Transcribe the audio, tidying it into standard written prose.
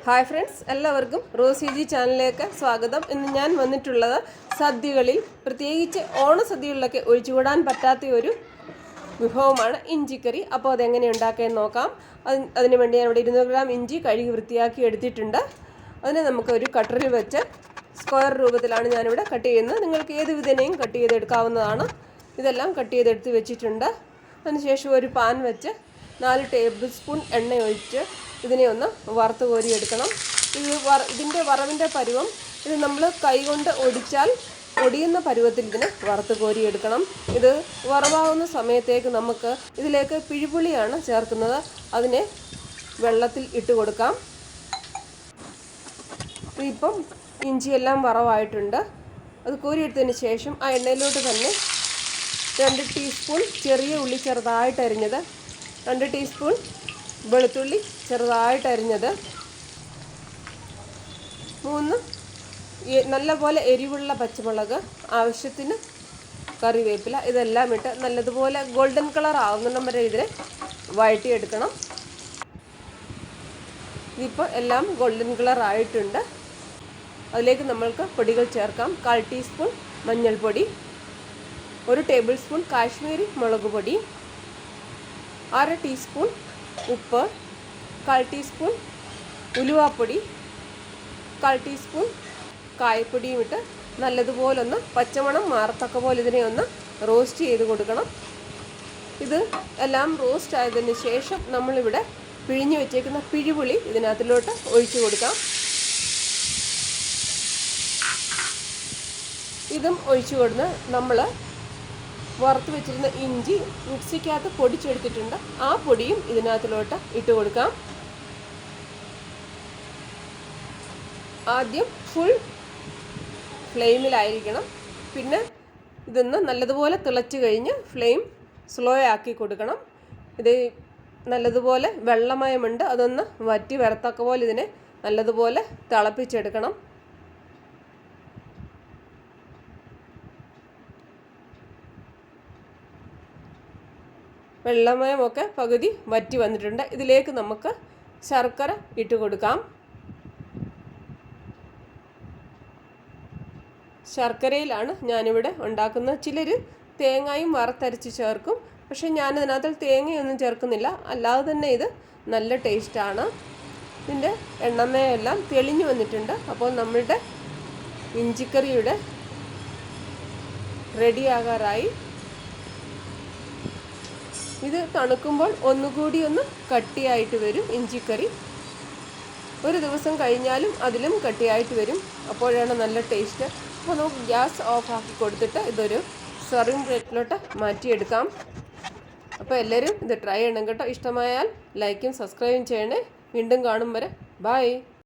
Hi friends, എല്ലാവർക്കും Rossi G ചാനലിലേക്ക് സ്വാഗതം. ഇന്ന് ഞാൻ വന്നിട്ടുള്ളത് സദ്യകളിൽ, പ്രത്യേകിച്ച് ഓണസദ്യകളിലൊക്കെ ഒഴിച്ചുകൂടാൻ പറ്റാത്ത ഒരു വിഭവമാണ് ഇഞ്ചിക്കറി. അപ്പോൾ അതെങ്ങനെ ഉണ്ടാക്കുകയെന്ന് നോക്കാം. അതിന് വേണ്ടി ഞാൻ ഇവിടെ 200 ഗ്രാം ഇഞ്ചി കഴുകി വൃത്തിയാക്കി എടുത്തിട്ടുണ്ട്. അതിനെ നമുക്ക് ഒരു കട്ടറിൽ വെച്ച് സ്ക്വയർ രൂപത്തിലാണ് ഞാനിവിടെ കട്ട് ചെയ്യുന്നത്. നിങ്ങൾക്ക് ഏത് വിധേനയും കട്ട് ചെയ്തെടുക്കാവുന്നതാണ്. ഇതെല്ലാം കട്ട് ചെയ്തെടുത്ത് വെച്ചിട്ടുണ്ട്. അതിനുശേഷം ഒരു പാൻ വെച്ച് 4 ടേബിൾ സ്പൂൺ എണ്ണ ഒഴിച്ച് ഇതിനെ ഒന്ന് വറുത്ത് കോരിയെടുക്കണം. ഇതിൻ്റെ വറവിൻ്റെ പരുവം ഇത് നമ്മൾ കൈകൊണ്ട് ഒടിച്ചാൽ ഒടിയുന്ന പരുവത്തിൽ ഇതിനെ വറുത്ത് കോരിയെടുക്കണം. ഇത് വറവാകുന്ന സമയത്തേക്ക് നമുക്ക് ഇതിലേക്ക് പിഴിപുളിയാണ് ചേർക്കുന്നത്. അതിനെ വെള്ളത്തിൽ ഇട്ട് കൊടുക്കാം. ഇപ്പം ഇഞ്ചിയെല്ലാം വറവായിട്ടുണ്ട്. അത് കോരിയെടുത്തതിന് ശേഷം ആ എണ്ണയിലോട്ട് തന്നെ 2 ടീസ്പൂൺ ചെറിയ ഉള്ളി ചെറുതായിട്ട് അരിഞ്ഞത്, 2 ടീസ്പൂൺ വെളുത്തുള്ളി ചെറുതായിട്ട് അരിഞ്ഞത്, 3 നല്ലപോലെ എരിവുള്ള പച്ചമുളക്, ആവശ്യത്തിന് കറിവേപ്പില, ഇതെല്ലാം ഇട്ട് നല്ലതുപോലെ ഗോൾഡൻ കളർ ആവുന്നിടം വരെ ഇതിനെ വഴറ്റിയെടുക്കണം. ഇതിപ്പോൾ എല്ലാം ഗോൾഡൻ കളർ ആയിട്ടുണ്ട്. അതിലേക്ക് നമ്മൾക്ക് പൊടികൾ ചേർക്കാം. 1/4 ടീസ്പൂൺ മഞ്ഞൾപ്പൊടി, 1 ടേബിൾ സ്പൂൺ കാശ്മീരി മുളക് പൊടി, 1/2 ടീസ്പൂൺ ഉപ്പ്, 1/4 ടീസ്പൂൺ ഉലുവാപ്പൊടി, 1/4 ടീസ്പൂൺ കായപ്പൊടിയും ഇട്ട് നല്ലതുപോലെ ഒന്ന് പച്ചമണം മാറത്തക്ക പോലെ ഇതിനെ ഒന്ന് റോസ്റ്റ് ചെയ്ത് കൊടുക്കണം. ഇത് എല്ലാം റോസ്റ്റ് ആയതിന് ശേഷം നമ്മളിവിടെ പിഴിഞ്ഞ് വെച്ചേക്കുന്ന പിഴിപുളി ഇതിനകത്തിലോട്ട് ഒഴിച്ചു കൊടുക്കാം. ഇതും ഒഴിച്ചു കൊടുത്ത് നമ്മൾ വറുത്ത് വെച്ചിരുന്ന ഇഞ്ചി മിക്സിക്കകത്ത് പൊടിച്ചെടുത്തിട്ടുണ്ട്. ആ പൊടിയും ഇതിനകത്തിലോട്ട് ഇട്ട് കൊടുക്കാം. ആദ്യം ഫുൾ ഫ്ലെയിമിലായിരിക്കണം. പിന്നെ ഇതൊന്ന് നല്ലതുപോലെ തിളച്ച് കഴിഞ്ഞ് ഫ്ലെയിം സ്ലോ ആക്കി കൊടുക്കണം. ഇത് നല്ലതുപോലെ വെള്ളമയമുണ്ട്, അതൊന്ന് വറ്റി വരത്തക്ക പോലെ ഇതിനെ നല്ലതുപോലെ തിളപ്പിച്ചെടുക്കണം. വെള്ളമയമൊക്കെ പകുതി വറ്റി വന്നിട്ടുണ്ട്. ഇതിലേക്ക് നമുക്ക് ശർക്കര ഇട്ട് കൊടുക്കാം. ശർക്കരയിലാണ് ഞാനിവിടെ ഉണ്ടാക്കുന്നത്. ചിലർ തേങ്ങയും വറുത്തരച്ച് ചേർക്കും, പക്ഷേ ഞാനതിനകത്ത് തേങ്ങയൊന്നും ചേർക്കുന്നില്ല. അല്ലാതെ തന്നെ ഇത് നല്ല ടേസ്റ്റാണ്. ഇതിൻ്റെ എണ്ണമയെല്ലാം തെളിഞ്ഞു വന്നിട്ടുണ്ട്. അപ്പോൾ നമ്മളുടെ ഇഞ്ചിക്കറിയുടെ റെഡിയാകാറായി. ഇത് തണുക്കുമ്പോൾ ഒന്നുകൂടി ഒന്ന് കട്ടിയായിട്ട് വരും ഇഞ്ചിക്കറി. ഒരു ദിവസം കഴിഞ്ഞാലും അതിലും കട്ടിയായിട്ട് വരും. അപ്പോഴാണ് നല്ല ടേസ്റ്റ്. അപ്പോൾ നമുക്ക് ഗ്യാസ് ഓഫ് ആക്കി കൊടുത്തിട്ട് ഇതൊരു സെർവിങ് പ്ലേറ്റിലോട്ട് മാറ്റിയെടുക്കാം. അപ്പോൾ എല്ലാവരും ഇത് ട്രൈ ചെയ്യണം കേട്ടോ. ഇഷ്ടമായാൽ ലൈക്കും സബ്സ്ക്രൈബും ചെയ്യണേ. വീണ്ടും കാണും വരെ ബൈ.